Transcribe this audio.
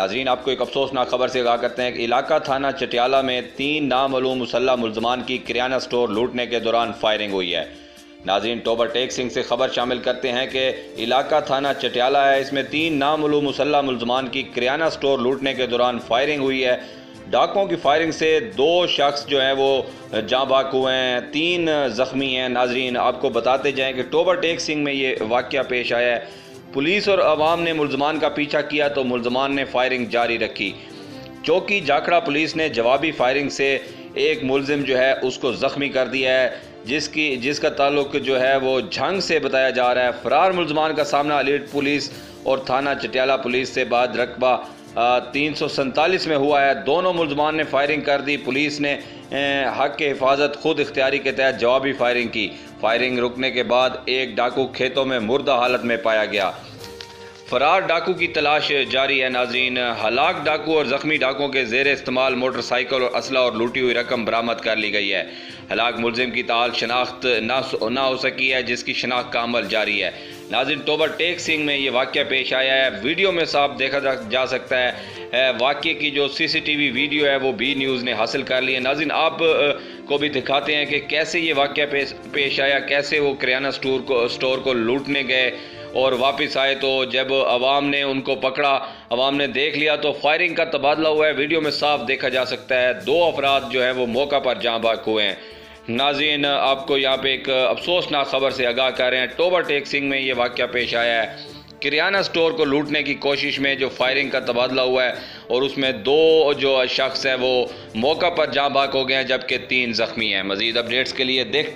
नाजरीन, आपको एक अफसोसनाक खबर से आगाह करते हैं कि इलाका थाना चटियाला में 3 नामालूम मुसल्लह मुल्ज़मान की किराना स्टोर लूटने के दौरान फायरिंग हुई है। नाजरीन, टोबर टेक सिंह से खबर शामिल करते हैं कि इलाका थाना चटियाला है, इसमें 3 नामालूम मुसल्लह मुल्ज़मान की किराना स्टोर लूटने के दौरान फायरिंग हुई है। डाकों की फायरिंग से 2 शख्स जो हैं वो जाँ बाक हुए हैं, 3 ज़ख्मी हैं। नाजरीन, आपको बताते जाएँ कि टोबर टेक सिंह में ये वाक़या पेश आया है। पुलिस और अवाम ने मुल्ज़मान का पीछा किया तो मुल्ज़मान ने फायरिंग जारी रखी। चौकी जाखड़ा पुलिस ने जवाबी फायरिंग से एक मुलजिम जो है उसको ज़ख्मी कर दिया है, जिसका ताल्लुक जो है वो झंग से बताया जा रहा है। फरार मुल्ज़मान का सामना अलीट पुलिस और थाना चटियाला पुलिस से बाद रकबा 347 में हुआ है। दोनों मुल्ज़मान ने फायरिंग कर दी। पुलिस ने हक के हिफाजत खुद इख्तियारी के तहत जवाबी फायरिंग की। फायरिंग रुकने के बाद एक डाकू खेतों में मुर्दा हालत में पाया गया। फरार डाकू की तलाश जारी है। नाजरीन, हलाक डाकू और ज़ख्मी डाकुओं के ज़ेर इस्तेमाल मोटरसाइकिल और असला और लूटी हुई रकम बरामद कर ली गई है। हलाक मुलजिम की ताल शनाख्त ना हो सकी है, जिसकी शनाख्त का अमल जारी है। नाज़रीन, टोबर टेक सिंह में ये वाक़या पेश आया है। वीडियो में साफ देखा जा सकता है। वाक़ये की जो CCTV वीडियो है वो बी न्यूज़ ने हासिल कर ली है। नाज़रीन, आप को भी दिखाते हैं कि कैसे ये वाक़या पेश आया, कैसे वो किराना स्टोर को लूटने गए और वापस आए तो जब अवाम ने उनको पकड़ा, अवाम ने देख लिया तो फायरिंग का तबादला हुआ है। वीडियो में साफ देखा जा सकता है 2 अफराद जो है वो मौका पर जाँ बाक हुए हैं। नाज़रीन, आपको यहाँ पे एक अफसोसनाक खबर से आगाह कर रहे हैं। टोबर टेक सिंह में ये वाक़या पेश आया है। किराना स्टोर को लूटने की कोशिश में जो फायरिंग का तबादला हुआ है और उसमें 2 जो शख्स हैं वो मौका पर जाँ बाक हो गए हैं, जबकि 3 ज़ख्मी हैं। मज़ीद अपडेट्स के लिए देखते